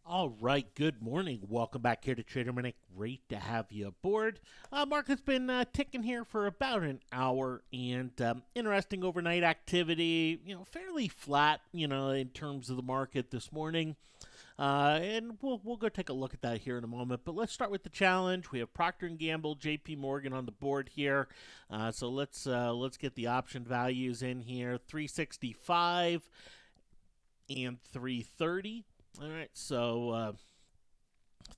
All right, good morning. Welcome back here to Trader Minute. Great to have you aboard. Market's been ticking here for about an hour, and interesting overnight activity. Fairly flat. In terms of the market this morning, and we'll go take a look at that here in a moment. But let's start with the challenge. We have Procter and Gamble, J.P. Morgan on the board here. So let's get the option values in here. 365 and 330. All right, so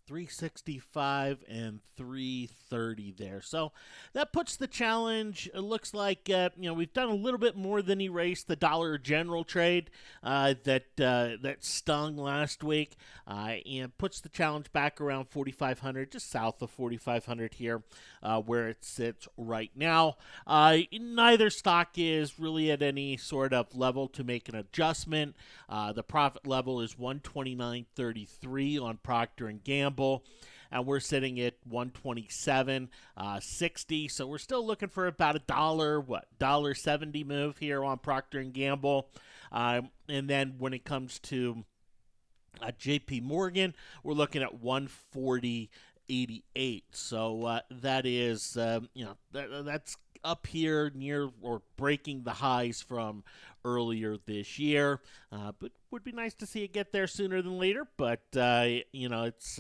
365 and 330 there. So that puts the challenge. It looks like we've done a little bit more than erase the Dollar General trade that stung last week, and puts the challenge back around 4,500, just south of 4,500 here, where it sits right now. Neither stock is really at any sort of level to make an adjustment. The profit level is 129.33 on Procter and Gamble, and we're sitting at 127.60. So we're still looking for about a $1.70 move here on Procter and Gamble. And then when it comes to J.P. Morgan, we're looking at 140.88. So that is that's up here near or breaking the highs from earlier this year. But would be nice to see it get there sooner than later. But it's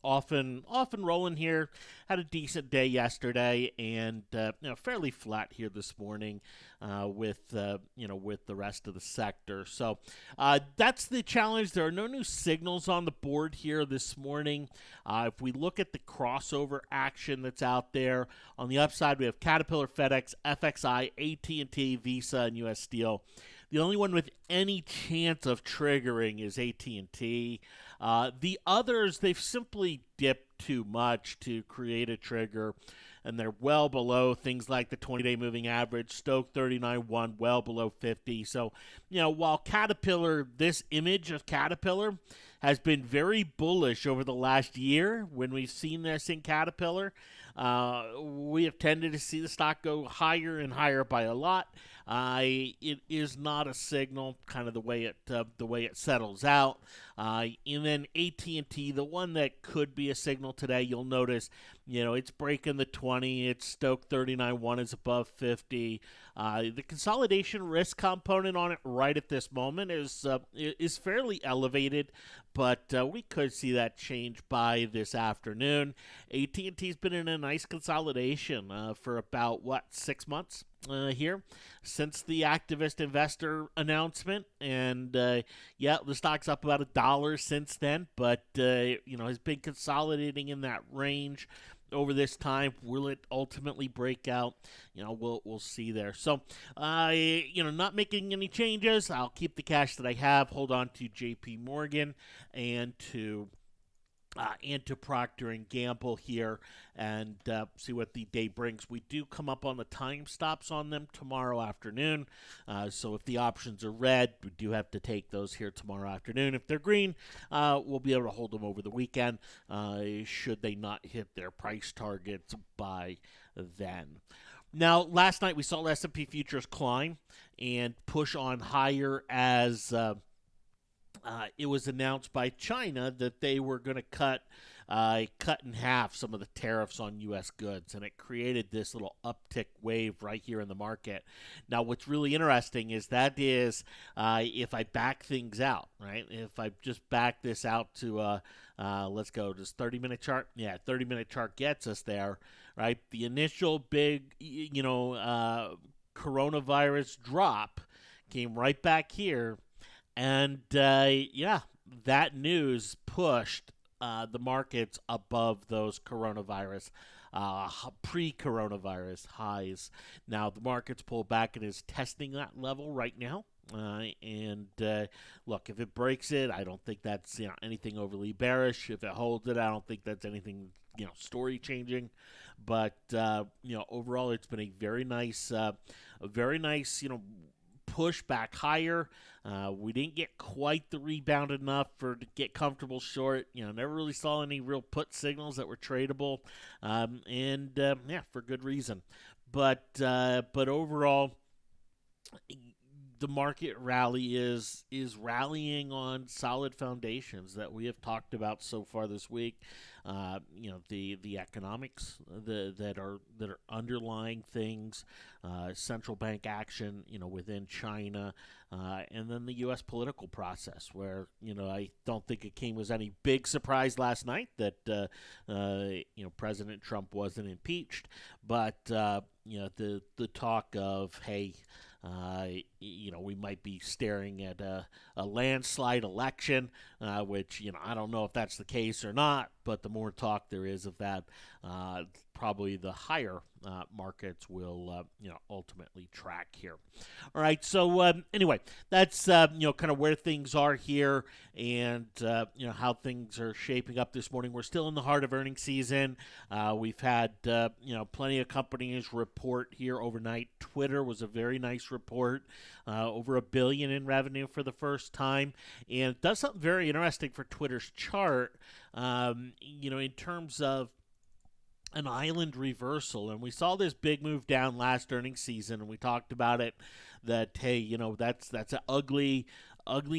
often rolling here. Had a decent day yesterday, and fairly flat here this morning with the rest of the sector. So that's the challenge. There are no new signals on the board here this morning. If we look at the crossover action that's out there, on the upside we have Caterpillar, FedEx, FXI, AT&T, Visa, and U.S. Steel. The only one with any chance of triggering is AT&T. The others, they've simply dipped too much to create a trigger, and they're well below things like the 20-day moving average, Stoke 39.1, well below 50. So, while Caterpillar, this image of Caterpillar has been very bullish over the last year when we've seen this in Caterpillar, we have tended to see the stock go higher and higher by a lot. It is not a signal, kind of the way it settles out. And then AT&T, the one that could be a signal today, you'll notice, it's breaking the 20. It's Stoke 39.1 is above 50. The consolidation risk component on it right at this moment is fairly elevated, but we could see that change by this afternoon. AT&T's been in a nice consolidation for about 6 months here since the activist investor announcement, and the stock's up about $1 since then, but has been consolidating in that range over this time. Will it ultimately break out? We'll see there. So, not making any changes. I'll keep the cash that I have, hold on to J.P. Morgan and to Procter and Gamble here, and see what the day brings. We do come up on the time stops on them tomorrow afternoon, so if the options are red, we do have to take those here tomorrow afternoon. If they're green, we'll be able to hold them over the weekend, should they not hit their price targets by then. Now, last night we saw S&P futures climb and push on higher as it was announced by China that they were going to cut in half some of the tariffs on U.S. goods, and it created this little uptick wave right here in the market. Now, what's really interesting is if I back things out, right? If I just back this out to let's go, does 30-minute chart? Yeah, 30-minute chart gets us there, right? The initial big, coronavirus drop came right back here. And that news pushed the markets above those pre-coronavirus highs. Now the market's pulled back and is testing that level right now. Look, if it breaks it, I don't think that's anything overly bearish. If it holds it, I don't think that's anything story changing. But overall, it's been a very nice push back higher. We didn't get quite the rebound enough to get comfortable short. Never really saw any real put signals that were tradable, for good reason. But overall, the market rally is rallying on solid foundations that we have talked about so far this week. The economics that are underlying things, central bank action, within China, and then the U.S. political process, where I don't think it came as any big surprise last night that President Trump wasn't impeached, but the talk of, hey, we might be staring at a landslide election, which, I don't know if that's the case or not, but the more talk there is of that, probably the higher markets will, ultimately track here. All right, so anyway, that's, kind of where things are here and, how things are shaping up this morning. We're still in the heart of earnings season. We've had, plenty of companies report here overnight. Twitter was a very nice report, over $1 billion in revenue for the first time, and it does something very interesting for Twitter's chart, in terms of an island reversal. And we saw this big move down last earnings season, and we talked about it, that, hey, that's an ugly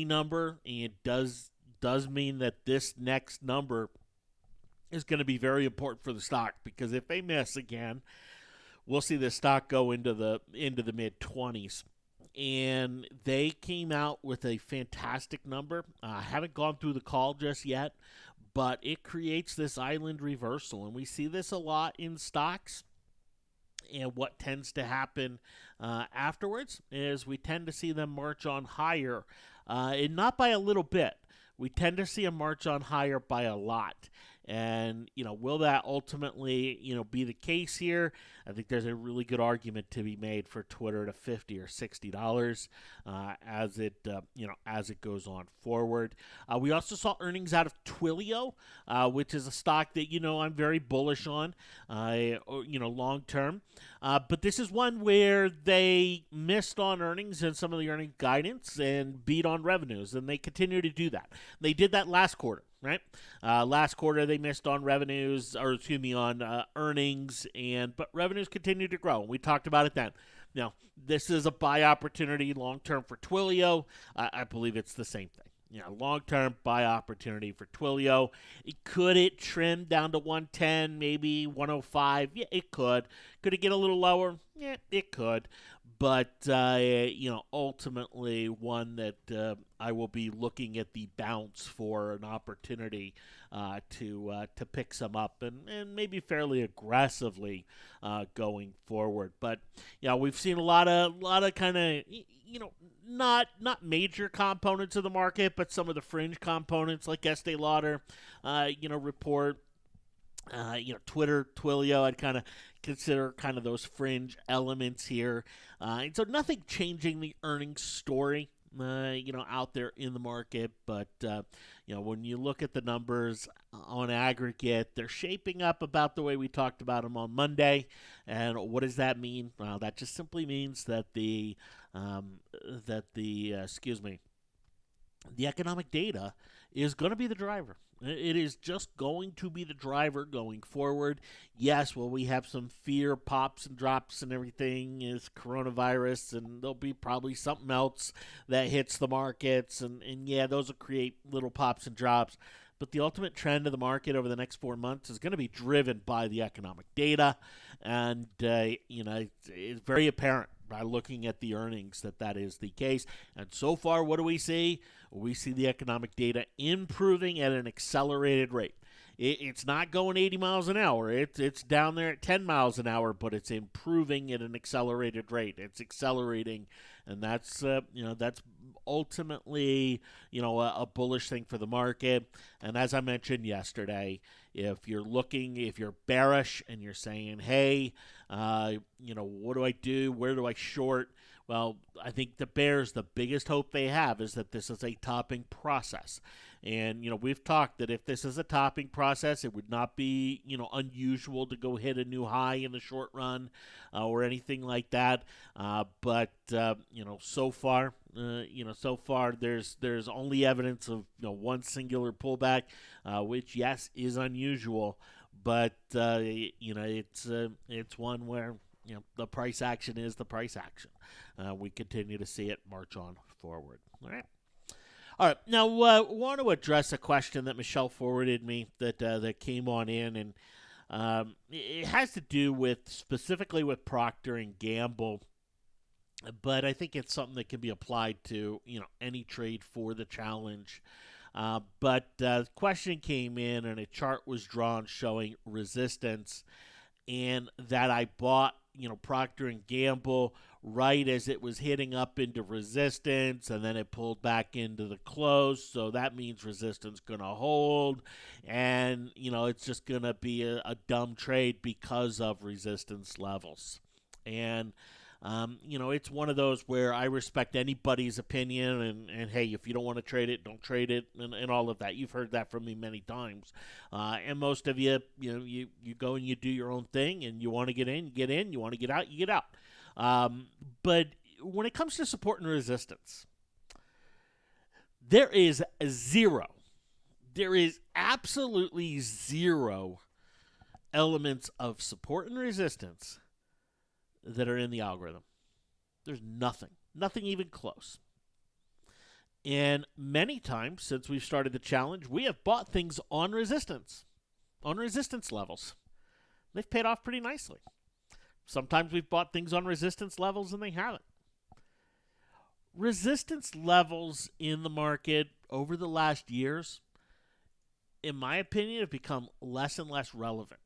number, and it does mean that this next number is going to be very important for the stock, because if they miss again, we'll see the stock go into the mid 20s. And they came out with a fantastic number. I haven't gone through the call just yet, but it creates this island reversal, and we see this a lot in stocks. And what tends to happen afterwards is we tend to see them march on higher, and not by a little bit. We tend to see a march on higher by a lot. And, will that ultimately, be the case here? I think there's a really good argument to be made for Twitter to $50 or $60 as it goes on forward. We also saw earnings out of Twilio, which is a stock that, I'm very bullish on, long term. But this is one where they missed on earnings and some of the earnings guidance and beat on revenues, and they continue to do that. They did that last quarter. Right, last quarter they missed on revenues, on earnings, but revenues continue to grow. We talked about it then. Now, this is a buy opportunity long term for Twilio. I believe it's the same thing. Long term buy opportunity for Twilio. Could it trim down to 110, maybe 105? Yeah, it could. Could it get a little lower? Yeah, it could. But, ultimately one that I will be looking at the bounce for an opportunity to pick some up and maybe fairly aggressively going forward. But, we've seen a lot of kind of, not major components of the market, but some of the fringe components like Estee Lauder, report. Twitter, Twilio, I'd kind of consider kind of those fringe elements here. And so nothing changing the earnings story, out there in the market. But, when you look at the numbers on aggregate, they're shaping up about the way we talked about them on Monday. And what does that mean? Well, that just simply means that the economic data is going to be the driver. It is just going to be the driver going forward. Yes, will we have some fear pops and drops and everything is coronavirus, and there'll be probably something else that hits the markets, and yeah, those will create little pops and drops. But the ultimate trend of the market over the next 4 months is going to be driven by the economic data, and it's very apparent by looking at the earnings that is the case. And so far, what do we see? We see the economic data improving at an accelerated rate. It's not going 80 miles an hour. It's down there at 10 miles an hour, but it's improving at an accelerated rate. It's accelerating, and that's ultimately a bullish thing for the market. And as I mentioned yesterday, if you're bearish and you're saying, hey, what do I do? Where do I short? Well, I think the bears, the biggest hope they have is that this is a topping process. And, we've talked that if this is a topping process, it would not be, unusual to go hit a new high in the short run or anything like that. But so far, there's only evidence of one singular pullback, which, yes, is unusual. But, it's one where the price action is the price action. We continue to see it march on forward. All right. All right. Now, want to address a question that Michelle forwarded me that came on in, and it has to do with specifically with Procter and Gamble, but I think it's something that can be applied to any trade for the challenge. But the question came in, and a chart was drawn showing resistance, and that I bought Procter and Gamble right as it was hitting up into resistance, and then it pulled back into the close. So that means resistance going to hold, and it's just going to be a dumb trade because of resistance levels. And it's one of those where I respect anybody's opinion, and hey, if you don't want to trade it, don't trade it, and all of that. You've heard that from me many times. And most of you, you go and you do your own thing, and you want to get in, you get in. You want to get out, you get out. But when it comes to support and resistance, there is absolutely zero elements of support and resistance that are in the algorithm. There's nothing even close. And many times since we've started the challenge, we have bought things on resistance levels. They've paid off pretty nicely. Sometimes we've bought things on resistance levels and they haven't. Resistance levels in the market over the last years, in my opinion, have become less and less relevant.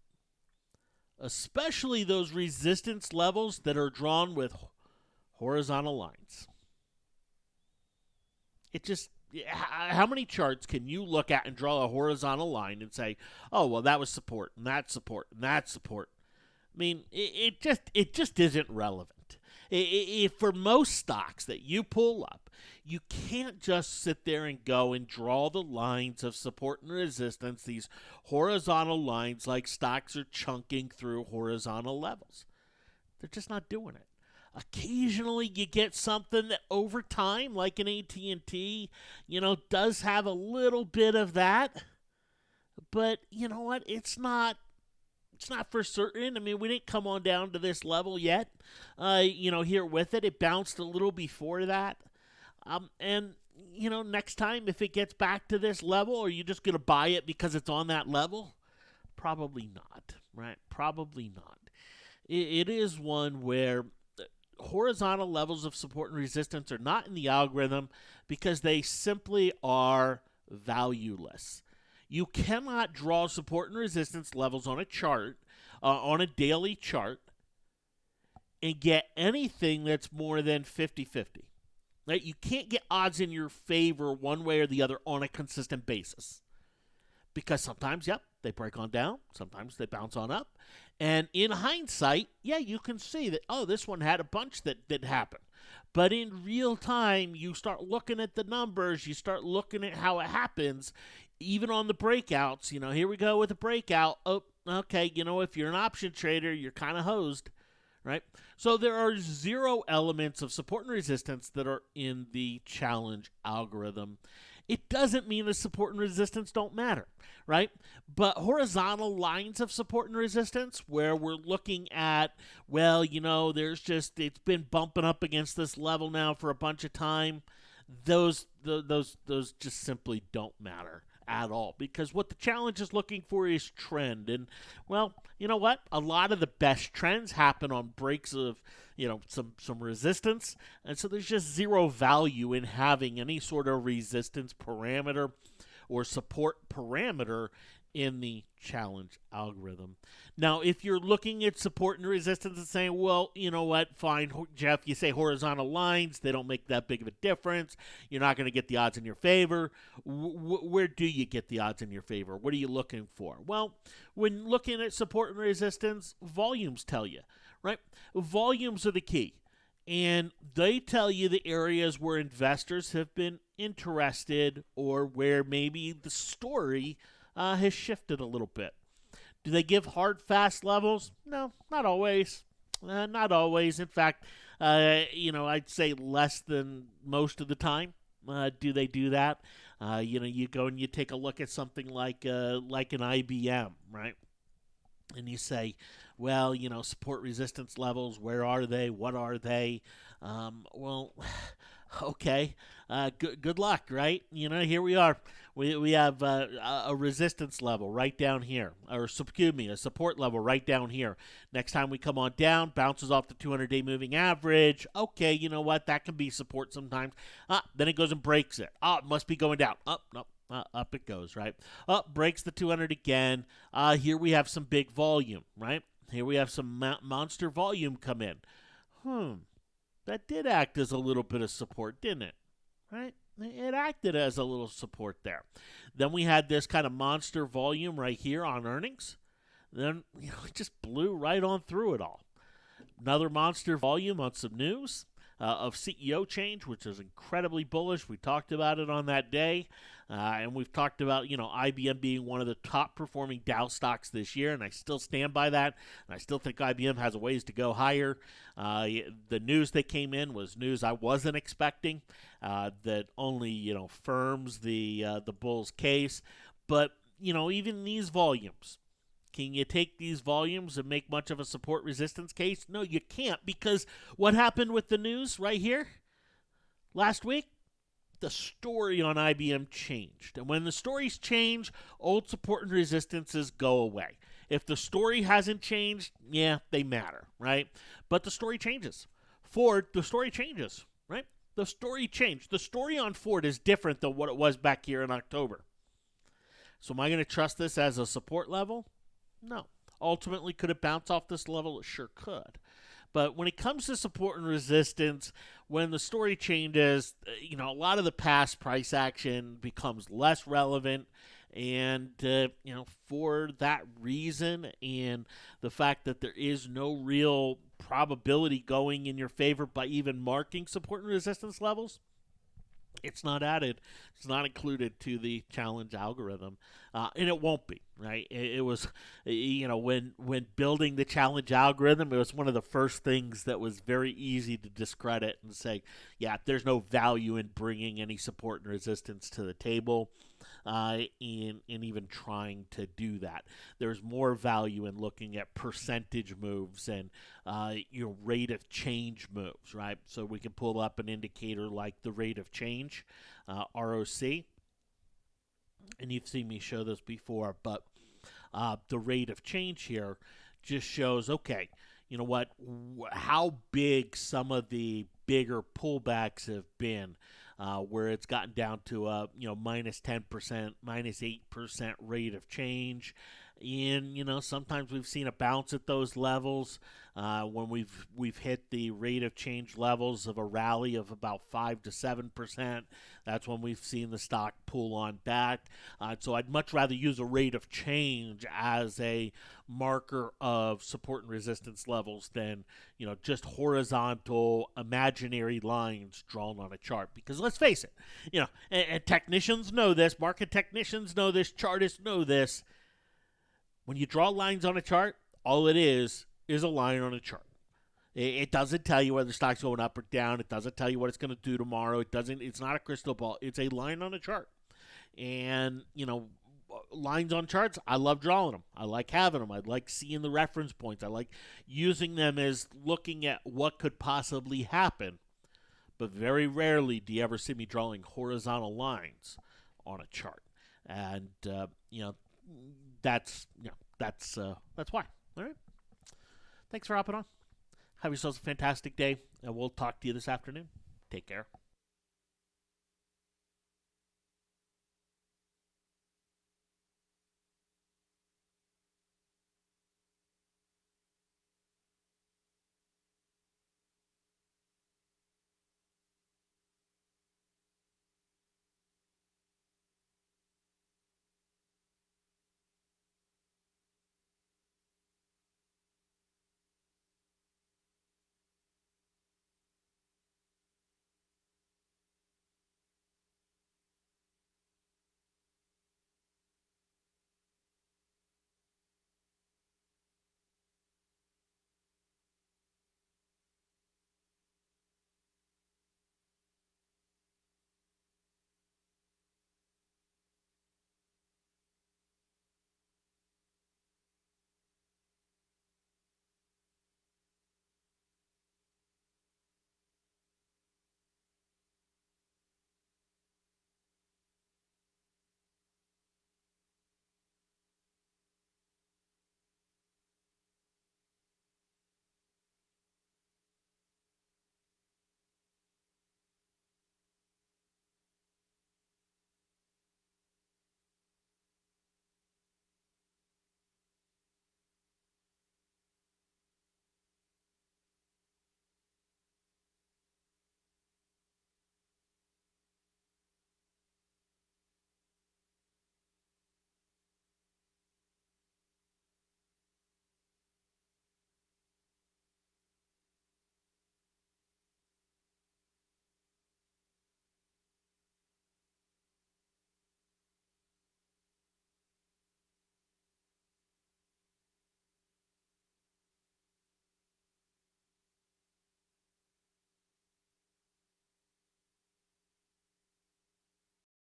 Especially those resistance levels that are drawn with horizontal lines. How many charts can you look at and draw a horizontal line and say, oh, well, that was support, and that's support, and that's support? I mean, it just isn't relevant. For most stocks that you pull up, you can't just sit there and go and draw the lines of support and resistance, these horizontal lines, like stocks are chunking through horizontal levels. They're just not doing it. Occasionally you get something that over time, like an AT&T, does have a little bit of that. But you know what? It's not for certain. I mean, we didn't come on down to this level yet. Here with it. It bounced a little before that. And next time, if it gets back to this level, are you just going to buy it because it's on that level? Probably not, right? Probably not. It is one where horizontal levels of support and resistance are not in the algorithm because they simply are valueless. You cannot draw support and resistance levels on a chart, on a daily chart, and get anything that's more than 50-50. Right? You can't get odds in your favor one way or the other on a consistent basis. Because sometimes, they break on down. Sometimes they bounce on up. And in hindsight, you can see that, this one had a bunch that happened. But in real time, you start looking at the numbers. You start looking at how it happens. Even on the breakouts, here we go with a breakout. Oh, okay, if you're an option trader, you're kind of hosed. Right? So there are zero elements of support and resistance that are in the challenge algorithm. It doesn't mean that support and resistance don't matter, right? But horizontal lines of support and resistance where we're looking at, it's been bumping up against this level now for a bunch of time. Those just simply don't matter at all, because what the challenge is looking for is trend. And you know what, a lot of the best trends happen on breaks of some resistance, and so there's just zero value in having any sort of resistance parameter or support parameter in the challenge algorithm. Now, if you're looking at support and resistance and saying, well, you know what, fine, Jeff, you say horizontal lines, they don't make that big of a difference. You're not going to get the odds in your favor. Where do you get the odds in your favor? What are you looking for? Well, when looking at support and resistance, volumes tell you, right? Volumes are the key. And they tell you the areas where investors have been interested or where maybe the story has shifted a little bit. Do they give hard, fast levels? No, not always. Not always. In fact, I'd say less than most of the time. Do they do that? You go and you take a look at something like an IBM, right? and you say, well, support resistance levels, where are they? What are they? Well, okay. Good luck, right? Here we are. We have a resistance level right down here, or excuse me, a support level right down here. Next time we come on down, bounces off the 200-day moving average. Okay, you know what? That can be support sometimes. Then it goes and breaks it. It must be going down. Up, no, up it goes, right? Up, breaks the 200 again. Here we have some big volume, right? Here we have some monster volume come in. That did act as a little bit of support, didn't it? Right? It acted as a little support there. Then we had this kind of monster volume right here on earnings. Then, it just blew right on through it all. Another monster volume on some news of CEO change, which is incredibly bullish. We talked about it on that day. And we've talked about, IBM being one of the top performing Dow stocks this year, and I still stand by that. And I still think IBM has a ways to go higher. The news that came in was news I wasn't expecting, that only, firms the bull's case. But, even these volumes, can you take these volumes and make much of a support resistance case? No, you can't, because what happened with the news right here last week? The story on IBM changed. And when the stories change, old support and resistances go away. If the story hasn't changed, yeah, they matter, right? But the story changes. Ford, the story changes, right? The story changed. The story on Ford is different than what it was back here in October. So am I going to trust this as a support level? No. Ultimately, could it bounce off this level? It sure could. But when it comes to support and resistance, when the story changes, a lot of the past price action becomes less relevant. And, for that reason and the fact that there is no real probability going in your favor by even marking support and resistance levels, it's not added. It's not included to the challenge algorithm, and it won't be, right? It was, when building the challenge algorithm, it was one of the first things that was very easy to discredit and say, yeah, there's no value in bringing any support and resistance to the table, in even trying to do that. There's more value in looking at percentage moves and your rate of change moves, right? So we can pull up an indicator like the rate of change, ROC, and you've seen me show this before, but the rate of change here just shows, okay, you know what, how big some of the bigger pullbacks have been, where it's gotten down to a minus 10%, minus 8% rate of change. And sometimes we've seen a bounce at those levels when we've hit the rate of change levels of a rally of about 5 to 7%. That's when we've seen the stock pull on back. So I'd much rather use a rate of change as a marker of support and resistance levels than just horizontal imaginary lines drawn on a chart. Because let's face it, and technicians know this, market technicians know this, chartists know this. When you draw lines on a chart, all it is a line on a chart. It doesn't tell you whether the stock's going up or down. It doesn't tell you what it's going to do tomorrow. It's not a crystal ball. It's a line on a chart. And, lines on charts, I love drawing them. I like having them. I like seeing the reference points. I like using them as looking at what could possibly happen. But very rarely do you ever see me drawing horizontal lines on a chart. And, that's why. All right. Thanks for hopping on. Have yourselves a fantastic day, and we'll talk to you this afternoon. Take care.